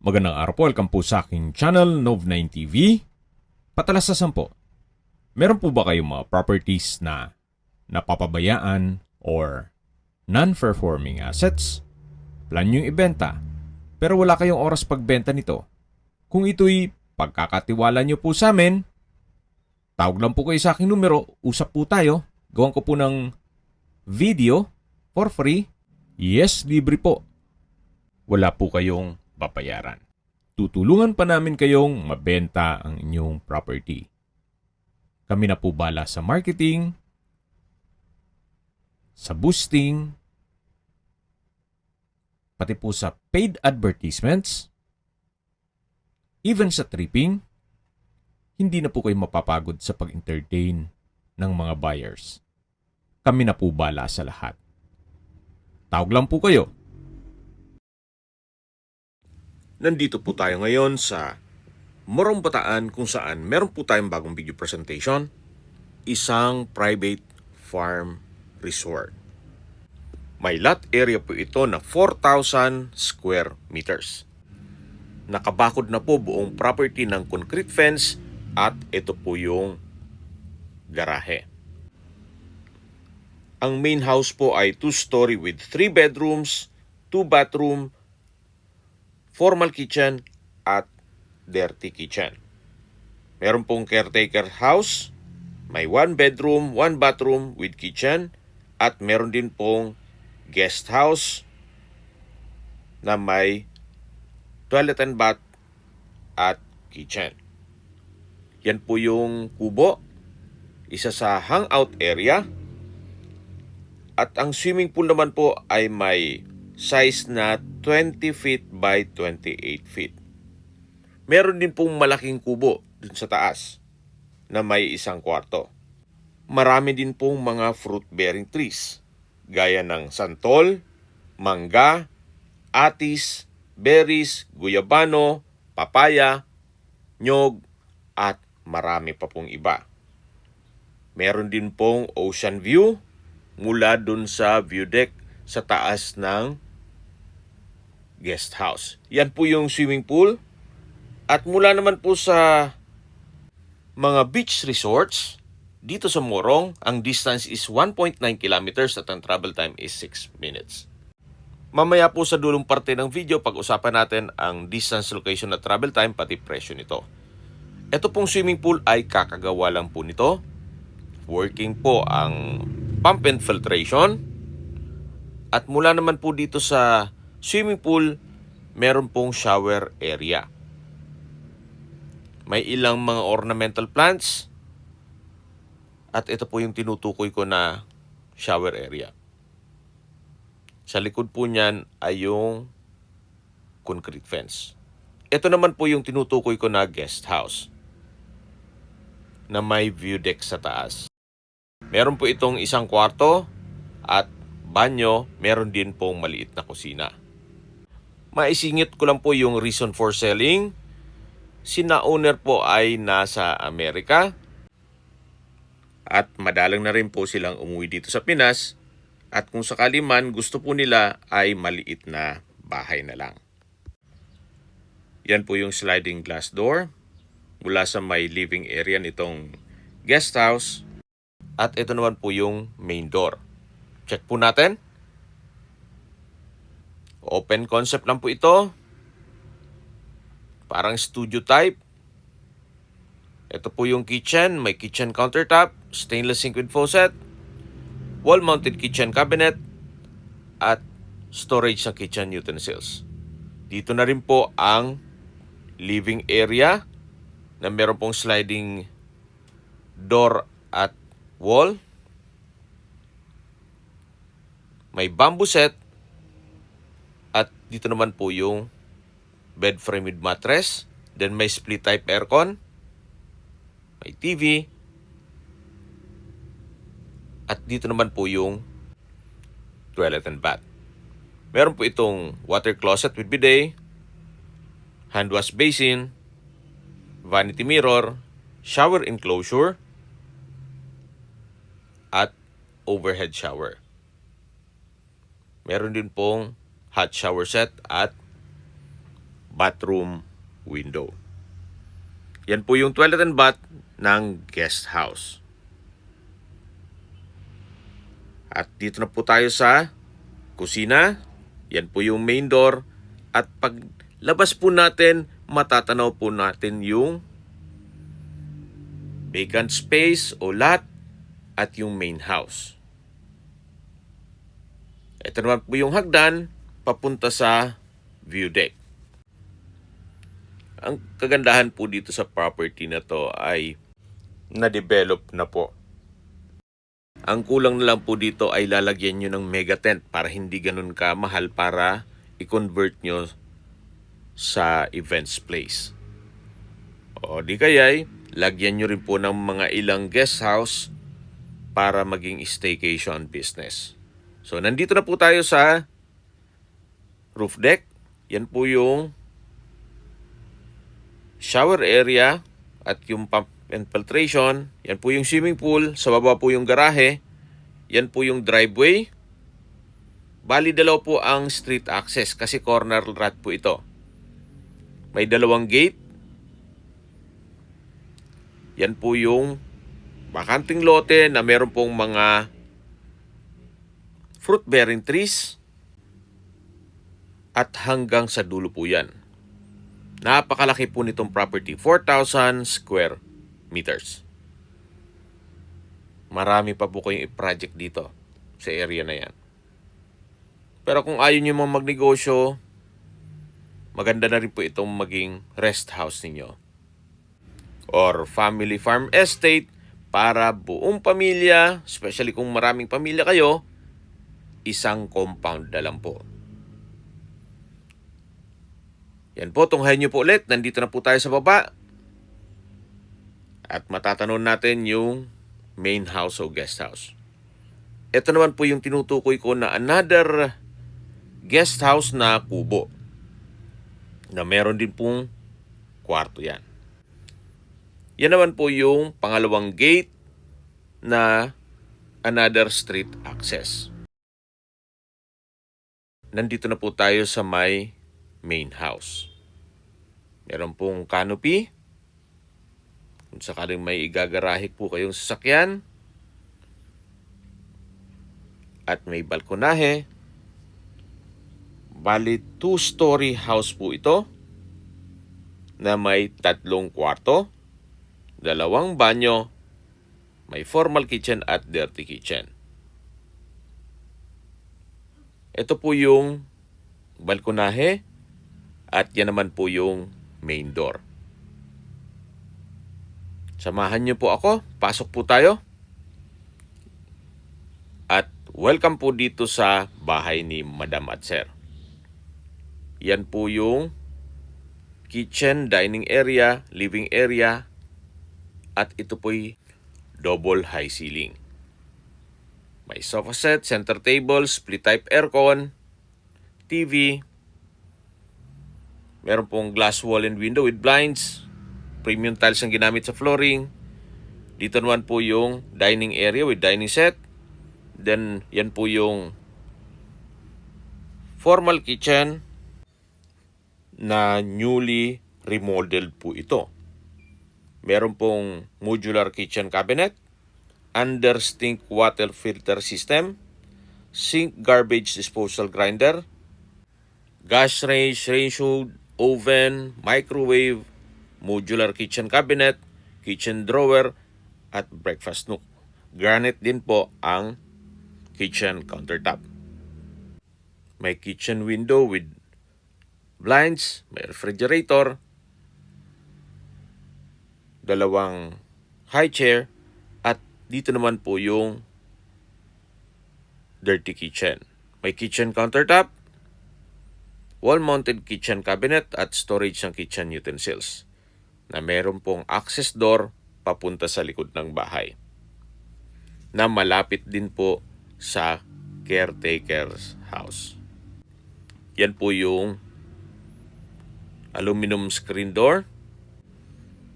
Magandang araw po, welcome po sa aking channel, Nov9 TV. Patalasasan po, meron po ba kayong mga properties na napapabayaan or non-performing assets? Plan nyo ibenta, pero wala kayong oras pagbenta nito. Kung ito'y pagkakatiwala nyo po sa amin, tawag lang po kayo sa aking numero, usap po tayo, gawan ko po ng video for free. Yes, libre po. Wala po kayong babayaran. Tutulungan pa namin kayong mabenta ang inyong property. Kami na po bala sa marketing, sa boosting, pati po sa paid advertisements, even sa tripping. Hindi na po kayo mapapagod sa pag-entertain ng mga buyers. Kami na po bala sa lahat. Tawag lang po kayo. Nandito po tayo ngayon sa Morong Bataan kung saan meron po tayong bagong video presentation, isang private farm resort. May lot area po ito na 4,000 square meters. Nakabakod na po buong property ng concrete fence at ito po yung garahe. Ang main house po ay 2-story with 3 bedrooms, 2 bathroom, formal kitchen at dirty kitchen. Meron pong caretaker house, may 1 bedroom, 1 bathroom with kitchen at meron din pong guest house na may toilet and bath at kitchen. Yan po yung kubo, isa sa hangout area at ang swimming pool naman po ay may size na 20 feet by 28 feet. Meron din pong malaking kubo dun sa taas na may 1 kwarto. Marami din pong mga fruit-bearing trees gaya ng santol, mangga, atis, berries, guyabano, papaya, nyog at marami pa pong iba. Meron din pong ocean view mula dun sa view deck sa taas ng guest house. Yan po yung swimming pool. At mula naman po sa mga beach resorts, dito sa Morong, ang distance is 1.9 kilometers at ang travel time is 6 minutes. Mamaya po sa dulong parte ng video, pag-usapan natin ang distance, location at travel time, pati presyo nito. Ito pong swimming pool ay kakagawa lang po nito. Working po ang pump and filtration. At mula naman po dito sa swimming pool, meron pong shower area. May ilang mga ornamental plants. At ito po yung tinutukoy ko na shower area. Sa likod po niyan ay yung concrete fence. Ito naman po yung tinutukoy ko na guest house na may view deck sa taas. Meron po itong 1 kwarto at banyo, meron din pong maliit na kusina. Maisingit ko lang po yung reason for selling. Sina owner po ay nasa Amerika at madalang na rin po silang umuwi dito sa Pinas at kung sakali man gusto po nila ay maliit na bahay na lang. Yan po yung sliding glass door mula sa may living area nitong guest house at ito naman po yung main door. Check po natin. Open concept lang po ito. Parang studio type. Ito po yung kitchen. May kitchen countertop, stainless sink with faucet, wall-mounted kitchen cabinet, at storage ng kitchen utensils. Dito na rin po ang living area na meron pong sliding door at wall. May bamboo set. At dito naman po yung bed frame with mattress. Then may split type aircon. May TV. At dito naman po yung toilet and bath. Meron po itong water closet with bidet, hand wash basin, vanity mirror, shower enclosure, at overhead shower. Meron din pong hot shower set at bathroom window. Yan po yung toilet and bath ng guest house. At dito na po tayo sa kusina. Yan po yung main door. At paglabas po natin, matatanaw po natin yung vacant space o lot at yung main house. Ito naman po yung hagdan papunta sa view deck. Ang kagandahan po dito sa property na to ay na-develop na po. Ang kulang na lang po dito ay lalagyan nyo ng mega tent para hindi ganun ka mahal para i-convert nyo sa events place. O di kaya'y lagyan nyo rin po ng mga ilang guest house para maging staycation business. So nandito na po tayo sa roof deck. Yan po yung shower area at yung pump and filtration. Yan po yung swimming pool. Sa baba po yung garahe. Yan po yung driveway. Bali, dalaw po ang street access kasi corner lot po ito. May dalawang gate. Yan po yung bakanting lote na meron pong mga fruit-bearing trees. At hanggang sa dulo po yan. Napakalaki po nitong property. 4,000 square meters. Marami pa po kayong i-project dito sa area na yan. Pero kung ayaw nyo mga magnegosyo, maganda na rin po itong maging rest house ninyo. Or family farm estate para buong pamilya, especially kung maraming pamilya kayo, isang compound na lang po. Yan po, tunghayin nyo po ulit. Nandito na po tayo sa baba. At matatanong natin yung main house o guest house. Ito naman po yung tinutukoy ko na another guest house na kubo. Na meron din pong kwarto yan. Yan naman po yung pangalawang gate na another street access. Nandito na po tayo sa may main house. Meron pong canopy. Kung sakaling may igagarahe po kayong sasakyan. At may balkonahe. Bali, 2-story house po ito. Na may 3 kwarto, 2 banyo, may formal kitchen at dirty kitchen. Ito po yung balkonahe. At yan naman po yung main door. Samahan niyo po ako. Pasok po tayo. At welcome po dito sa bahay ni Madam at Sir. Yan po yung kitchen, dining area, living area. At ito po'y double high ceiling. May sofa set, center table, split type aircon, TV. Meron pong glass wall and window with blinds. Premium tiles ang ginamit sa flooring. Dito naman po yung dining area with dining set. Then, yan po yung formal kitchen na newly remodeled po ito. Meron pong modular kitchen cabinet, under sink water filter system, sink garbage disposal grinder, gas range, range hood, oven, microwave, modular kitchen cabinet, kitchen drawer, at breakfast nook. Granite din po ang kitchen countertop. May kitchen window with blinds, may refrigerator, 2 high chair, at dito naman po yung dirty kitchen. May kitchen countertop, wall-mounted kitchen cabinet at storage ng kitchen utensils na meron pong access door papunta sa likod ng bahay na malapit din po sa caretaker's house. Yan po yung aluminum screen door.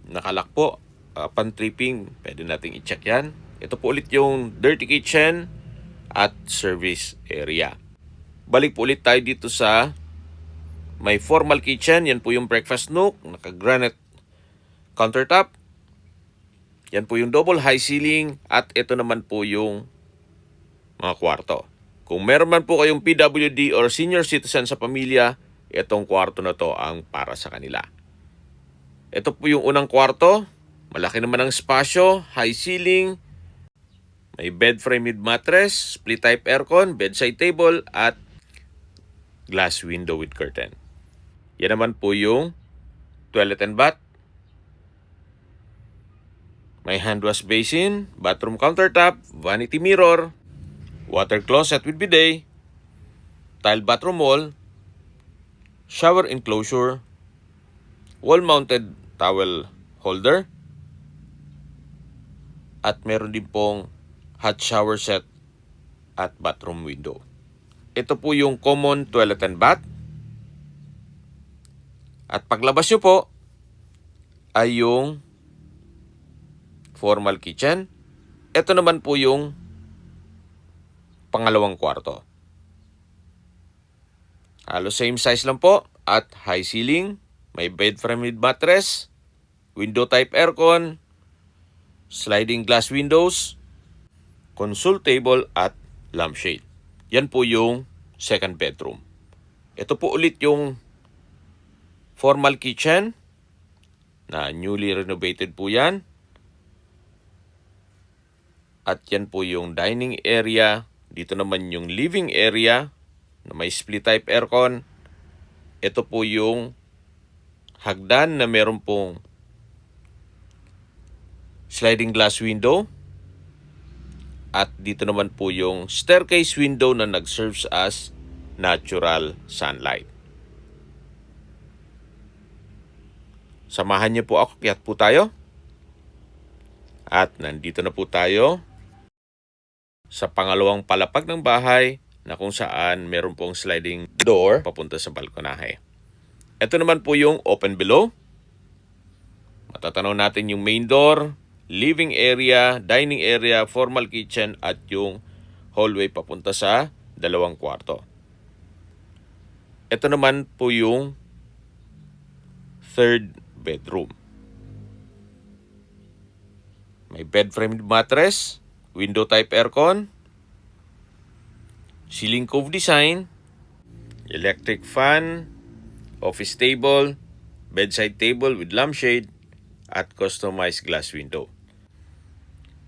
Nakalak po. Upon tripping, pwede nating i-check yan. Ito po ulit yung dirty kitchen at service area. Balik po ulit tayo dito sa may formal kitchen. Yan po yung breakfast nook, naka-granite countertop. Yan po yung double high ceiling at ito naman po yung mga kwarto. Kung meron man po kayong PWD or senior citizen sa pamilya, itong kwarto na to ang para sa kanila. Ito po yung unang kwarto. Malaki naman ang espasyo, high ceiling, may bed frame with mattress, split type aircon, bedside table, at glass window with curtain. Yan naman po yung toilet and bath. May hand wash basin, bathroom countertop, vanity mirror, water closet with bidet, tile bathroom wall, shower enclosure, wall-mounted towel holder, at meron din pong hot shower set at bathroom window. Ito po yung common toilet and bath. At paglabas nyo po ay yung formal kitchen. Ito naman po yung pangalawang kwarto. Halos same size lang po at high ceiling, may bed frame with mattress, window type aircon, sliding glass windows, console table at lampshade. Yan po yung second bedroom. Ito po ulit yung formal kitchen na newly renovated po yan. At yan po yung dining area. Dito naman yung living area na may split type aircon. Ito po yung hagdan na meron pong sliding glass window. At dito naman po yung staircase window na nag-serves as natural sunlight. Samahan niyo po ako, kiyat po tayo. At nandito na po tayo sa pangalawang palapag ng bahay na kung saan meron pong sliding door papunta sa balkonahe. Ito naman po yung open below. Matatanaw natin yung main door, living area, dining area, formal kitchen at yung hallway papunta sa dalawang kwarto. Ito naman po yung third bedroom. May bed frame mattress, window type aircon, ceiling cove design, electric fan, office table, bedside table with lampshade, at customized glass window.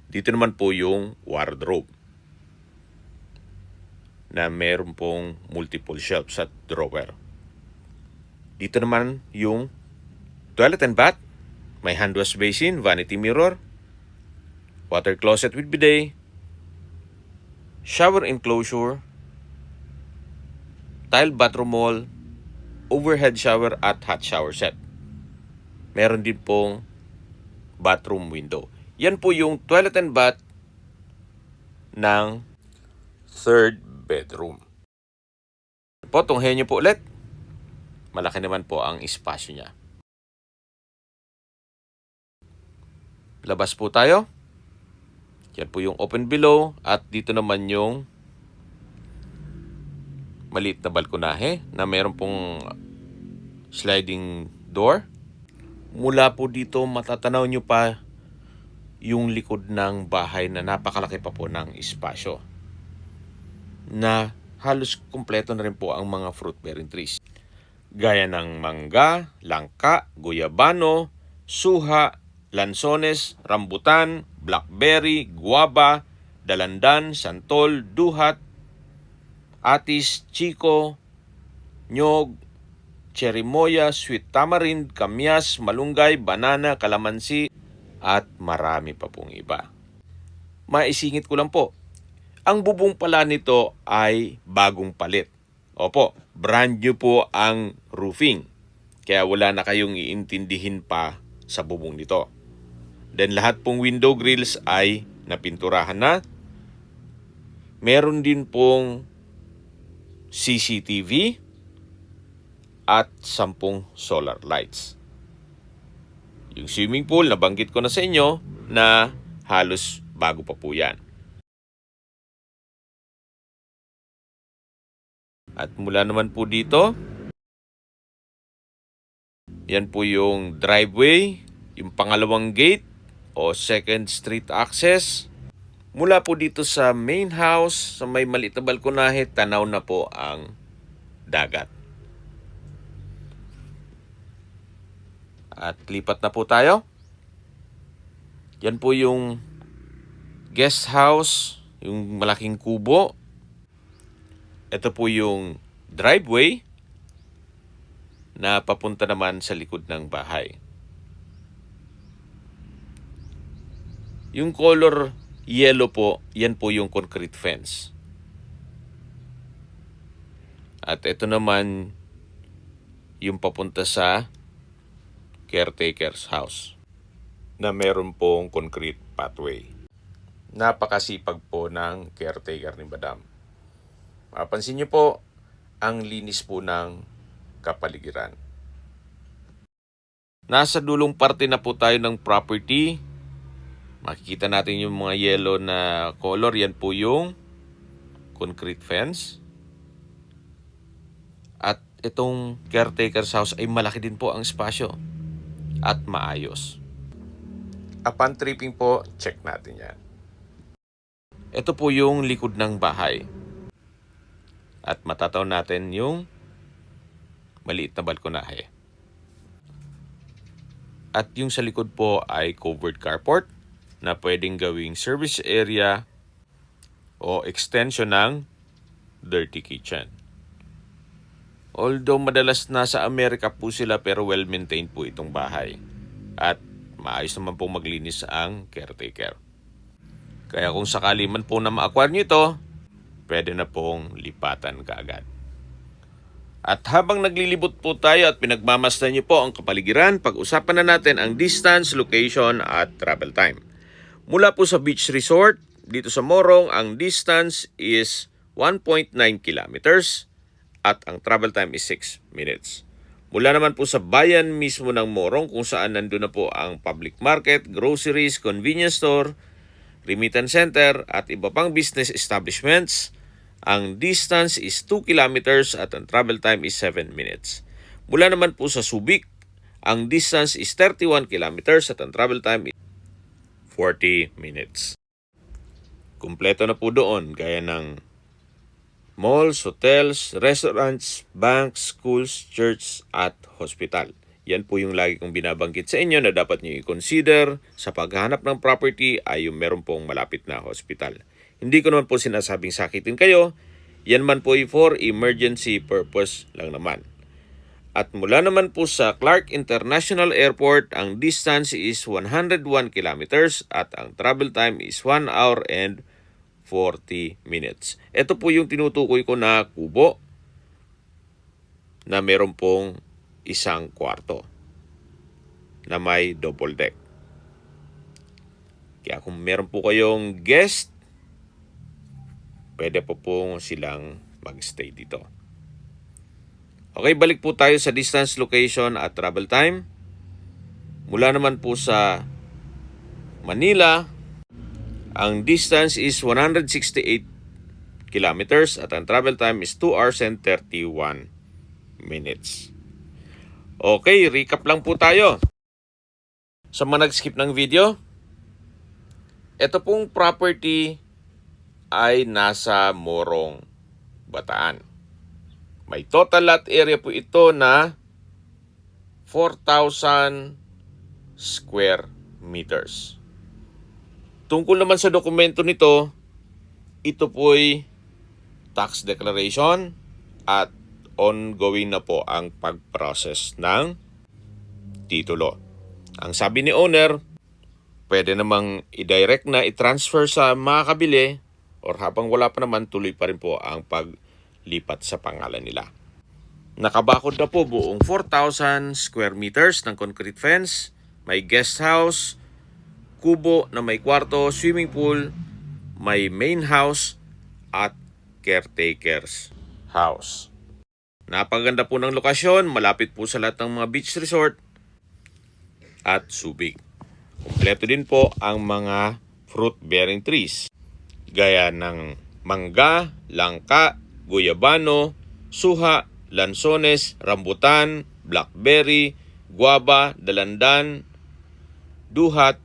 Dito naman po yung wardrobe na meron pong multiple shelves at drawer. Dito naman yung toilet and bath, may hand wash basin, vanity mirror, water closet with bidet, shower enclosure, tile bathroom wall, overhead shower at hot shower set. Meron din pong bathroom window. Yan po yung toilet and bath ng third bedroom. Po, tunghayan niyo po ulit. Malaki naman po ang espasyo niya. Labas po tayo. Yan po yung open below at dito naman yung maliit na balkonahe na meron pong sliding door. Mula po dito matatanaw nyo pa yung likod ng bahay na napakalaki pa po ng espasyo. Na halos kumpleto na rin po ang mga fruit-bearing trees. Gaya ng mangga, langka, guyabano, suha, lansones, rambutan, blackberry, guava, dalandan, santol, duhat, atis, chiko, nyog, cherimoya, sweet tamarind, kamyas, malunggay, banana, kalamansi, at marami pa pong iba. Maisingit ko lang po, ang bubong pala nito ay bagong palit. Opo, brand new po ang roofing. Kaya wala na kayong iintindihin pa sa bubong nito. Then lahat pong window grills ay napinturahan na. Meron din pong CCTV at 10 solar lights. Yung swimming pool, nabanggit ko na sa inyo na halos bago pa po yan. At mula naman po dito, Yan po yung driveway, yung pangalawang gate o second street access. Mula po dito sa main house, sa may maliit na balkonahe, tanaw na po ang dagat. At lipat na po tayo. Yan po yung guest house, yung malaking kubo. Ito po yung driveway na papunta naman sa likod ng bahay. Yung color yellow po, yan po yung concrete fence. At ito naman yung papunta sa caretaker's house na meron pong concrete pathway. Napakasipag po ng caretaker ni Madam. Mapansin niyo po, ang linis po ng kapaligiran. Nasa dulong parte na po tayo ng property. Makikita natin yung mga yellow na color. Yan po yung concrete fence. At itong caretaker's house ay malaki din po ang espasyo at maayos. Upon tripping po, check natin yan. Ito po yung likod ng bahay. At matataw natin yung maliit na balkonahe. At yung sa likod po ay covered carport na pwedeng gawing service area o extension ng dirty kitchen. Although madalas nasa Amerika po sila pero well-maintained po itong bahay. At maayos naman pong maglinis ang caretaker. Kaya kung sakali man po na ma-acquire nyo ito, pwede na pong lipatan kaagad. At habang naglilibot po tayo at pinagmamasdan niyo po ang kapaligiran, pag-usapan na natin ang distance, location at travel time. Mula po sa beach resort, dito sa Morong, ang distance is 1.9 kilometers at ang travel time is 6 minutes. Mula naman po sa bayan mismo ng Morong kung saan nandun na po ang public market, groceries, convenience store, remittance center at iba pang business establishments, ang distance is 2 kilometers at ang travel time is 7 minutes. Mula naman po sa Subic, ang distance is 31 kilometers at ang travel time is 40 minutes. Kumpleto na po doon gaya ng malls, hotels, restaurants, banks, schools, church at hospital. Yan po yung lagi kong binabanggit sa inyo na dapat nyo i-consider sa paghahanap ng property ay yung meron pong malapit na hospital. Hindi ko naman po sinasabing sakitin kayo. Yan man po ay for emergency purpose lang naman. At mula naman po sa Clark International Airport, ang distance is 101 kilometers at ang travel time is 1 hour and 40 minutes. Ito po yung tinutukoy ko na kubo na meron pong isang kwarto na may double deck. Kaya kung meron po kayong guest, pwede po silang magstay dito. Okay, balik po tayo sa distance, location at travel time. Mula naman po sa Manila, ang distance is 168 kilometers at ang travel time is 2 hours and 31 minutes. Okay, recap lang po tayo. Sa mga nag-skip ng video, ito pong property ay nasa Morong, Bataan. May total lot area po ito na 4,000 square meters. Tungkol naman sa dokumento nito, ito po'y tax declaration at ongoing na po ang pag-process ng titulo. Ang sabi ni owner, pwede namang i-direct na i-transfer sa makakabili or habang wala pa naman, tuloy pa rin po ang paglipat sa pangalan nila. Nakabakod na po buong 4,000 square meters ng concrete fence, may guest house, kubo na may kwarto, swimming pool, may main house at caretaker's house. Napaganda po ng lokasyon, malapit po sa lahat ng mga beach resort at Subic. Kompleto din po ang mga fruit-bearing trees gaya ng mangga, langka, guyabano, suha, lansones, rambutan, blackberry, guava, dalandan, duhat,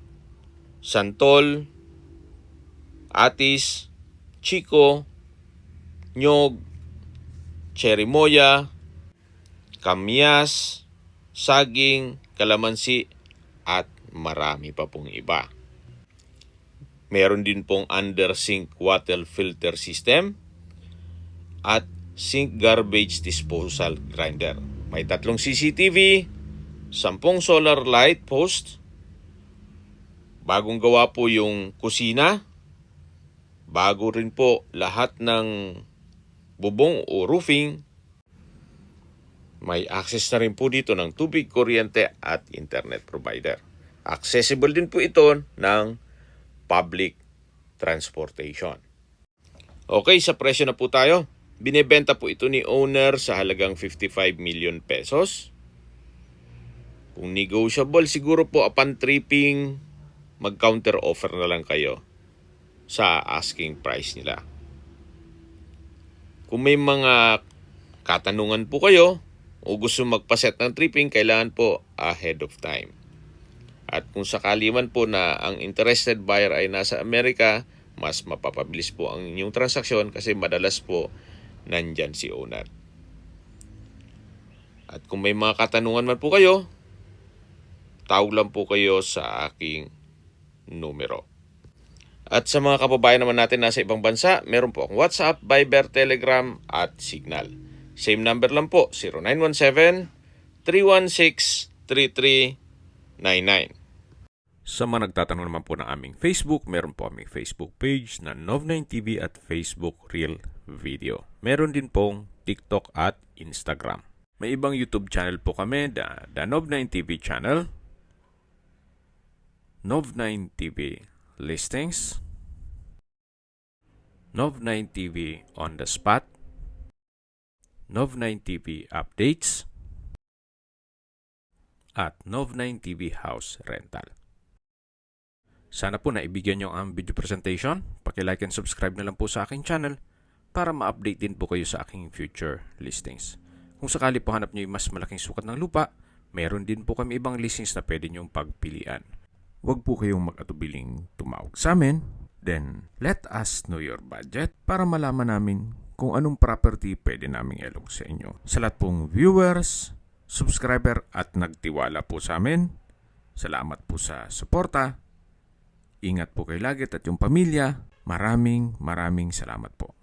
santol, atis, chiko, nyog, cherimoya, kamyas, saging, kalamansi, at marami pa pong iba. Meron din pong under sink water filter system at sink garbage disposal grinder. May 3 CCTV, 10 solar light post, bagong gawa po yung kusina, bago rin po lahat ng bubong o roofing. May access na rin po dito ng tubig, kuryente at internet provider. Accessible din po ito ng public transportation. Okay, sa presyo na po tayo. Binebenta po ito ni owner sa halagang 55 million pesos. Kung negotiable, siguro po upon tripping, mag-counter offer na lang kayo sa asking price nila. Kung may mga katanungan po kayo o gusto magpaset ng tripping, kailangan po ahead of time. At kung sakali man po na ang interested buyer ay nasa Amerika, mas mapapabilis po ang inyong transaksyon kasi madalas po nandyan si owner. At kung may mga katanungan man po kayo, tawag lang po kayo sa aking numero. At sa mga kababayan naman natin nasa ibang bansa, meron po akong WhatsApp, Viber, Telegram at Signal. Same number lang po, 0917-316-3399. Sa mga nagtatanong naman po ng aming Facebook, meron po aming Facebook page na Nov9TV at Facebook Reel Video. Meron din pong TikTok at Instagram. May ibang YouTube channel po kami, the Nov9TV channel, Nov9TV Listings, Nov9TV On The Spot, Nov9TV Updates, at Nov9TV House Rental. Sana po naibigyan nyo ang video presentation. Paki-like and subscribe na lang po sa aking channel para ma-update din po kayo sa aking future listings. Kung sakali po hanap nyo yung mas malaking sukat ng lupa, meron din po kami ibang listings na pwede nyong pagpilian. Huwag po kayong mag-atubiling tumawag sa amin. Then, let us know your budget para malaman namin kung anong property pwede naming ilog sa inyo. Sa lahat pong viewers, subscriber at nagtiwala po sa amin, salamat po sa suporta. Ingat po kayo lagi at yung pamilya. Maraming salamat po.